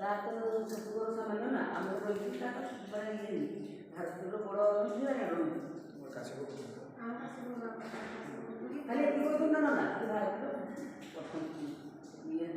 ତାର ଛୋଟ ସାମାନ୍ୟ ନା ଆମର ରହିଛି ତାର ମାନେ ଇଏ ଭାରତର ବଡ଼ ଖାଲି ଏତିକି କରୁଛନ୍ତି ନା ନା ଭାରତର ପ୍ରଥମ ଇଏ